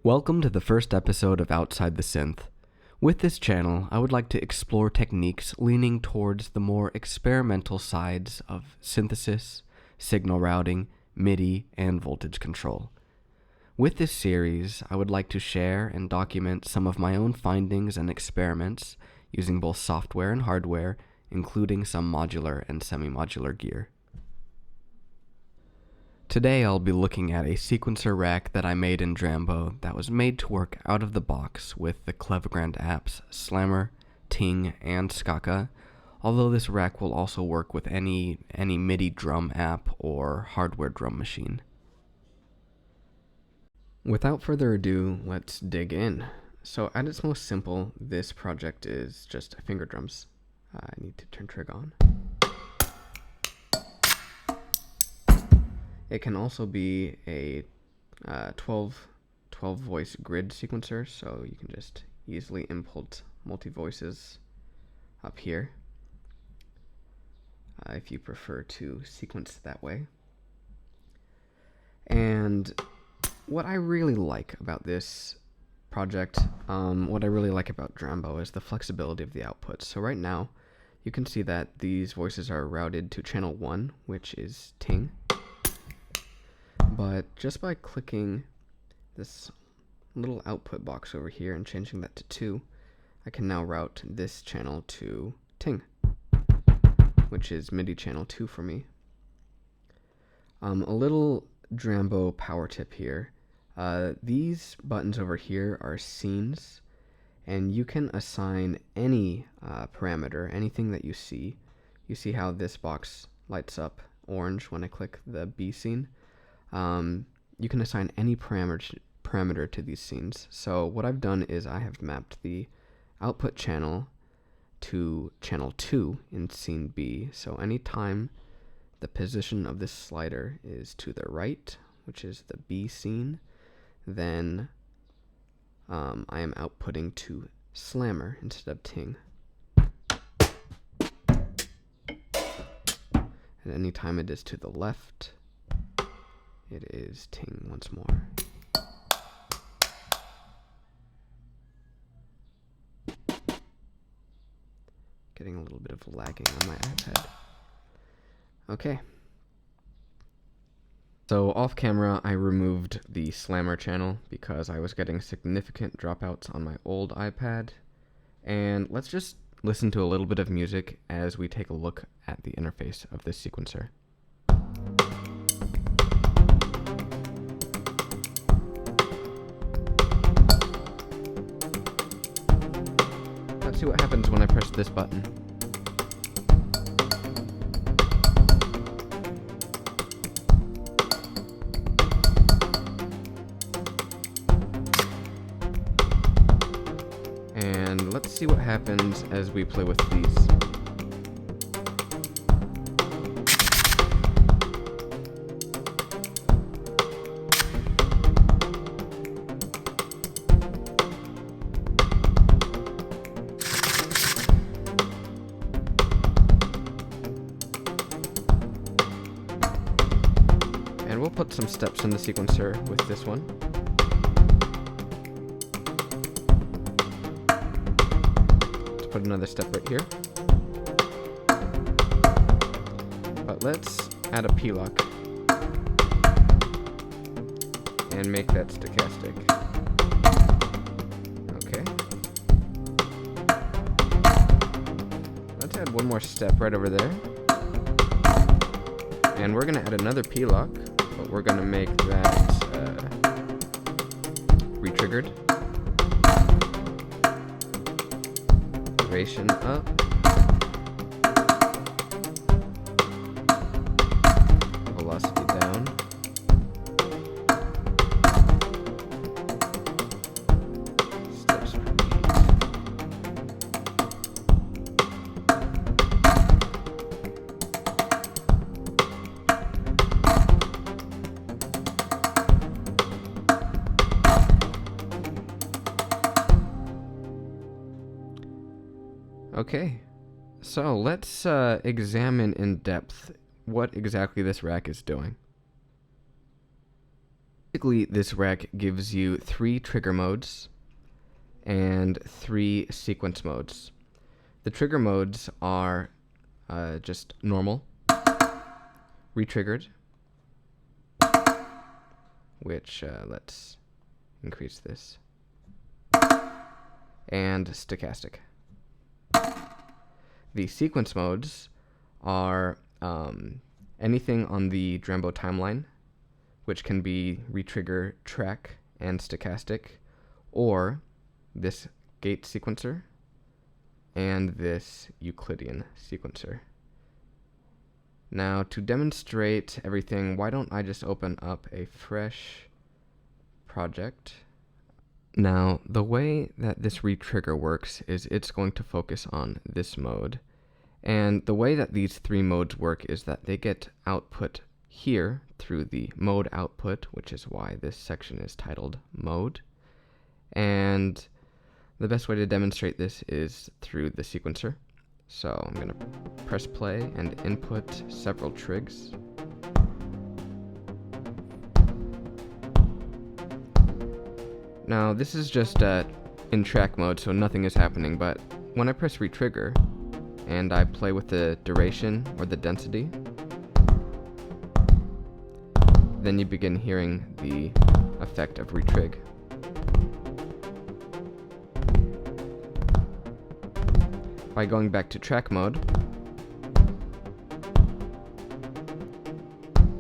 Welcome to the first episode of Outside the Synth. With this channel, I would like to explore techniques leaning towards the more experimental sides of synthesis, signal routing, MIDI, and voltage control. With this series, I would like to share and document some of my own findings and experiments using both software and hardware, including some modular and semi-modular gear. Today I'll be looking at a sequencer rack that I made in Drambo that was made to work out of the box with the Klevgrand apps Slammer, Ting, and Skaka, although this rack will also work with any MIDI drum app or hardware drum machine. Without further ado, let's dig in. So at its most simple, this project is just finger drums. I need to turn Trig on. It can also be a 12 voice grid sequencer, so you can just easily input multi-voices up here if you prefer to sequence that way. And what I really like about this project, what I really like about Drambo is the flexibility of the outputs. So right now, you can see that these voices are routed to channel 1, which is Ting. But just by clicking this little output box over here and changing that to 2, I can now route this channel to Ting, which is MIDI channel 2 for me. A little Drambo power tip here. These buttons over here are scenes, and you can assign any parameter, anything that you see. You see how this box lights up orange when I click the B scene? You can assign any parameter to these scenes. So what I've done is I have mapped the output channel to channel 2 in scene B. So anytime the position of this slider is to the right, which is the B scene, then I am outputting to Slammer instead of Ting. And anytime it is to the left, it is Ting once more. Getting a little bit of lagging on my iPad. Okay. So off camera, I removed the Slammer channel because I was getting significant dropouts on my old iPad. And let's just listen to a little bit of music as we take a look at the interface of this sequencer. Let's see what happens when I press this button. And let's see what happens as we play with these. And we'll put some steps in the sequencer with this one. Let's put another step right here. But let's add a P-lock and make that stochastic. Okay. Let's add one more step right over there. And we're going to add another P-lock, but we're going to make that retriggered. Duration up. Velocity down. Steps per beat. Okay, so let's examine in depth what exactly this rack is doing. Basically, this rec gives you 3 trigger modes and 3 sequence modes. The trigger modes are just normal, retriggered, which let's increase this, and stochastic. The sequence modes are anything on the Drambo timeline, which can be retrigger, track, and stochastic, or this gate sequencer and this Euclidian sequencer. Now, to demonstrate everything, why don't I just open up a fresh project. Now, the way that this retrigger works is it's going to focus on this mode. And the way that these 3 modes work is that they get output here through the mode output, which is why this section is titled mode. And the best way to demonstrate this is through the sequencer. So I'm going to press play and input several trigs. Now this is just in track mode, so nothing is happening, but when I press retrigger and I play with the duration or the density, then you begin hearing the effect of retrig. By going back to track mode,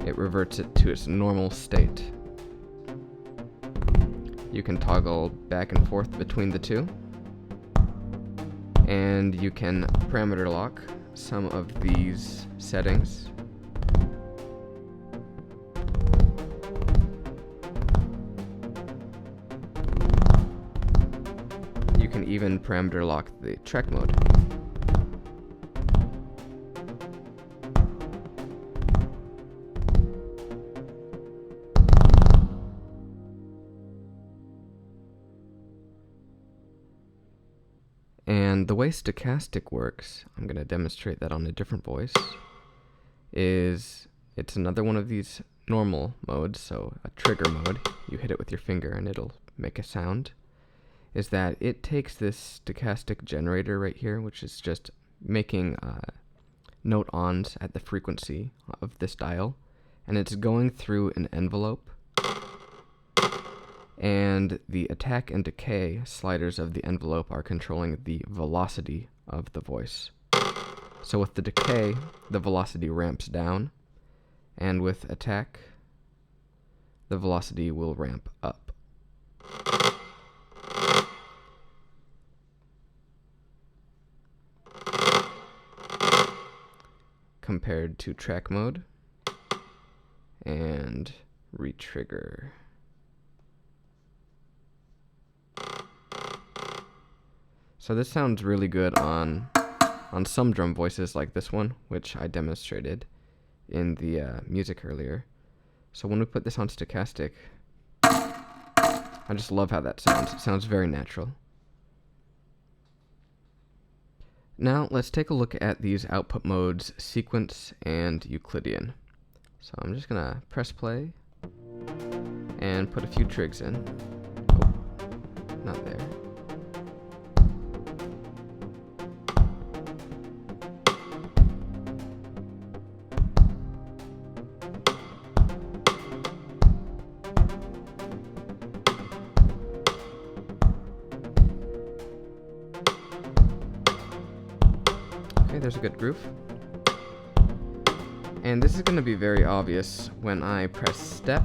it reverts it to its normal state. You can toggle back and forth between the two, and you can parameter lock some of these settings. You can even parameter lock the track mode. And the way stochastic works, I'm going to demonstrate that on a different voice, is it's another one of these normal modes, so a trigger mode, you hit it with your finger and it'll make a sound, is that it takes this stochastic generator right here, which is just making note ons at the frequency of this dial, and it's going through an envelope, and the attack and decay sliders of the envelope are controlling the velocity of the voice. So with the decay, the velocity ramps down, and with attack, the velocity will ramp up. Compared to track mode and retrigger. So this sounds really good on some drum voices like this one, which I demonstrated in the music earlier. So when we put this on stochastic, I just love how that sounds. It sounds very natural. Now let's take a look at these output modes, sequence and Euclidian. So I'm just gonna press play and put a few trigs in. Oh, not there. Okay, there's a good groove. And this is going to be very obvious when I press step.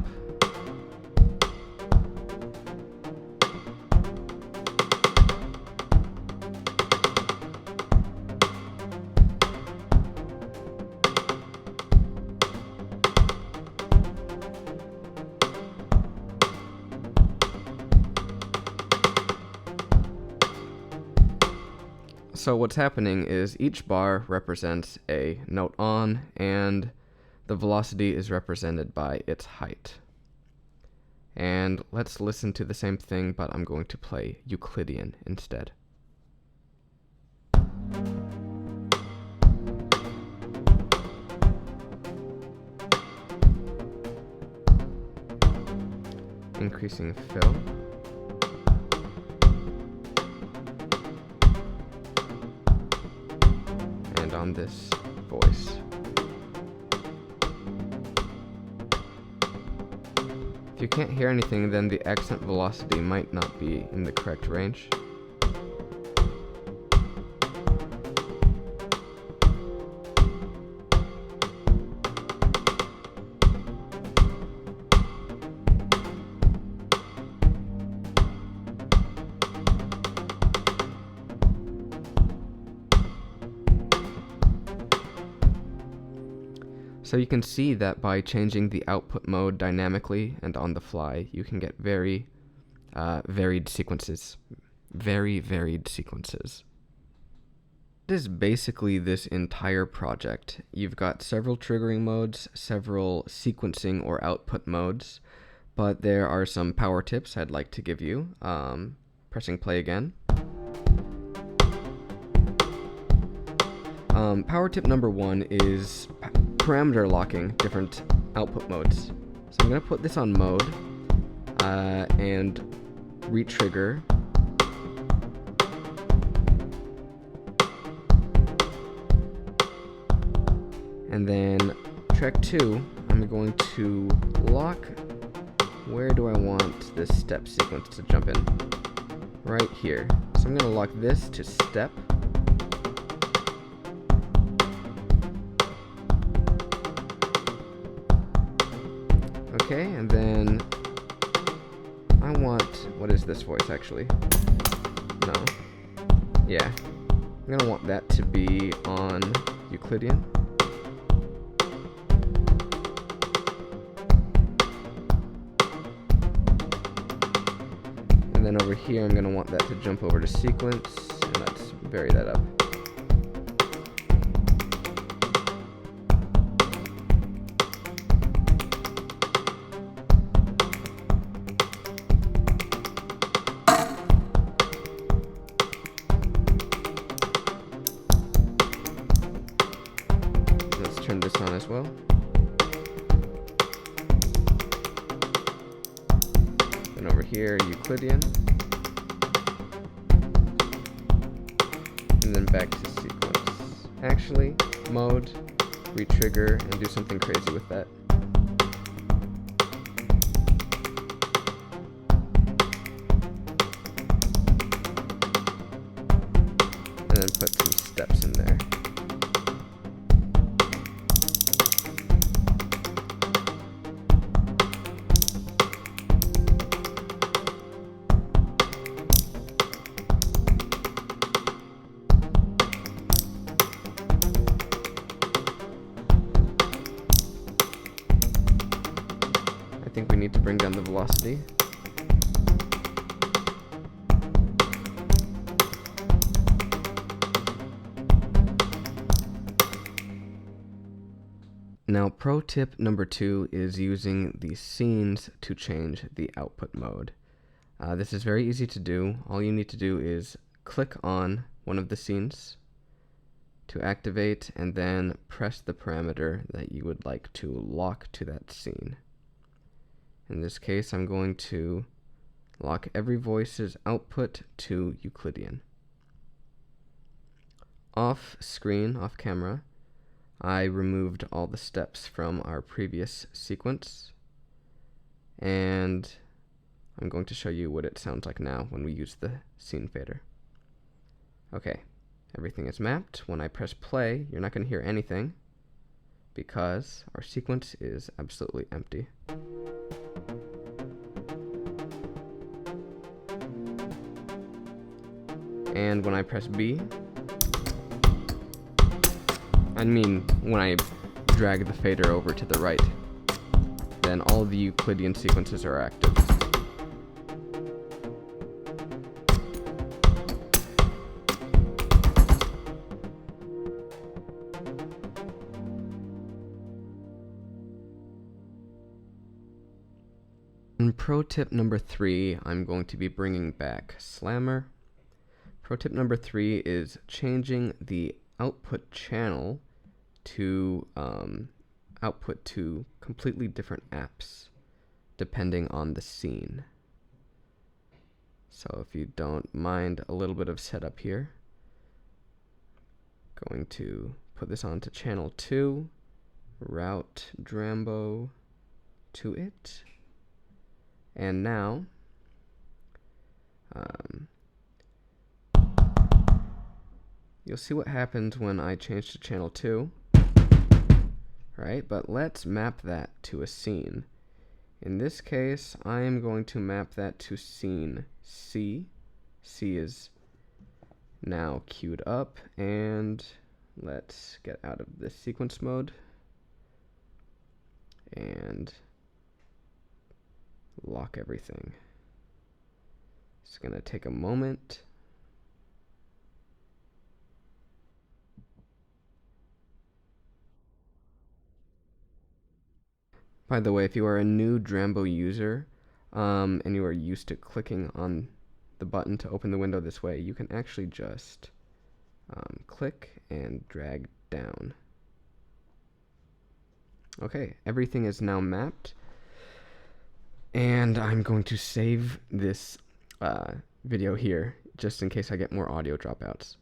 So what's happening is each bar represents a note on, and the velocity is represented by its height. And let's listen to the same thing, but I'm going to play Euclidian instead. increasing fill. And on this voice. If you can't hear anything, then the accent velocity might not be in the correct range. So you can see that by changing the output mode dynamically and on the fly, you can get very varied sequences. Very varied sequences. It is basically this entire project. You've got several triggering modes, several sequencing or output modes, but there are some power tips I'd like to give you. Pressing play again. Power tip number 1 is parameter locking different output modes. So I'm going to put this on mode and retrigger. And then track 2, I'm going to lock. Where do I want this step sequence to jump in? Right here. So I'm going to lock this to step. Okay, and then I want, what is this voice actually? No. Yeah. I'm gonna want that to be on Euclidian. And then over here I'm gonna want that to jump over to sequence, and let's vary that up. Turn this on as well. Then over here, Euclidian. And then back to sequence. Actually, mode, retrigger, and do something crazy with that. And then put some steps in there. I think we need to bring down the velocity. Now, pro tip number 2 is using the scenes to change the output mode. This is very easy to do. All you need to do is click on one of the scenes to activate, and then press the parameter that you would like to lock to that scene. In this case, I'm going to lock every voice's output to Euclidian. Off screen, off camera, I removed all the steps from our previous sequence, and I'm going to show you what it sounds like now when we use the scene fader. Okay, everything is mapped. When I press play, you're not going to hear anything because our sequence is absolutely empty. And when I press B, I mean when I drag the fader over to the right, then all the Euclidean sequences are active. In pro tip number 3, I'm going to be bringing back Slammer. Pro tip number 3 is changing the output channel to output to completely different apps. depending on the scene. So if you don't mind a little bit of setup here, going to put this onto channel 2, route Drambo to it, and now you'll see what happens when I change to channel 2, right? But let's map that to a scene. In this case, I am going to map that to scene C. C is now queued up, and let's get out of this sequence mode and lock everything. It's going to take a moment. By the way, if you are a new Drambo user and you are used to clicking on the button to open the window this way, you can actually just click and drag down. Okay, everything is now mapped, and I'm going to save this video here just in case I get more audio dropouts.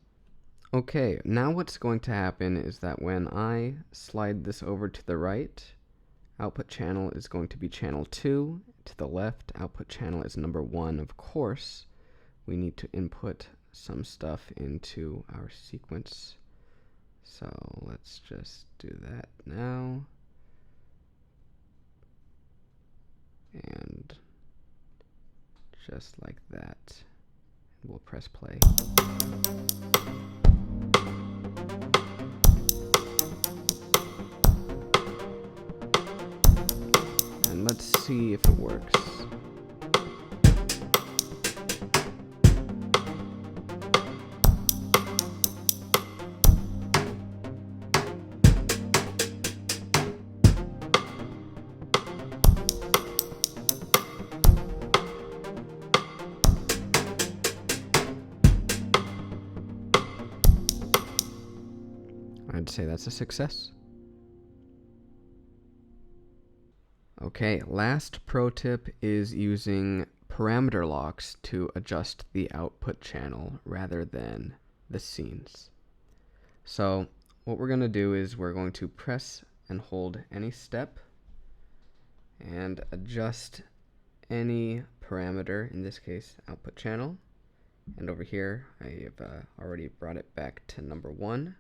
Okay, now what's going to happen is that when I slide this over to the right, output channel is going to be channel 2. To the left, output channel is number 1. Of course, we need to input some stuff into our sequence. So let's just do that now. And just like that, we'll press play. And let's see if it works. I'd say that's a success. Okay, last pro tip is using parameter locks to adjust the output channel rather than the scenes. So what we're going to do is we're going to press and hold any step and adjust any parameter, in this case output channel. And over here I have already brought it back to number 1.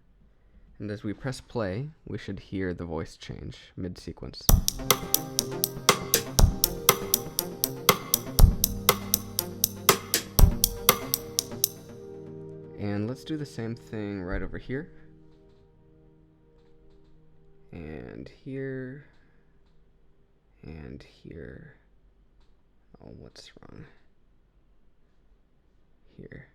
And as we press play, we should hear the voice change mid-sequence. And let's do the same thing right over here. And here. And here. Oh, what's wrong? Here.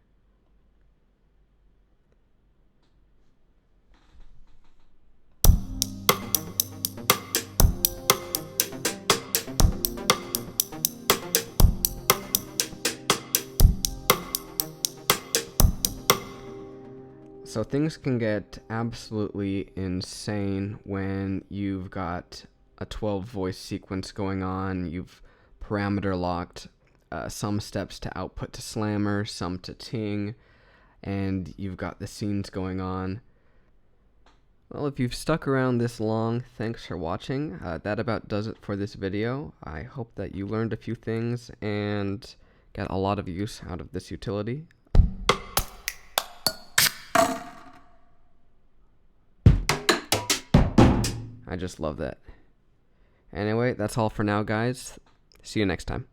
So things can get absolutely insane when you've got a 12 voice sequence going on. You've parameter locked some steps to output to slammer, some to ting, and you've got the scenes going on. Well, if you've stuck around this long, thanks for watching. That about does it for this video. I hope that you learned a few things and got a lot of use out of this utility. I just love that. Anyway, that's all for now, guys. See you next time.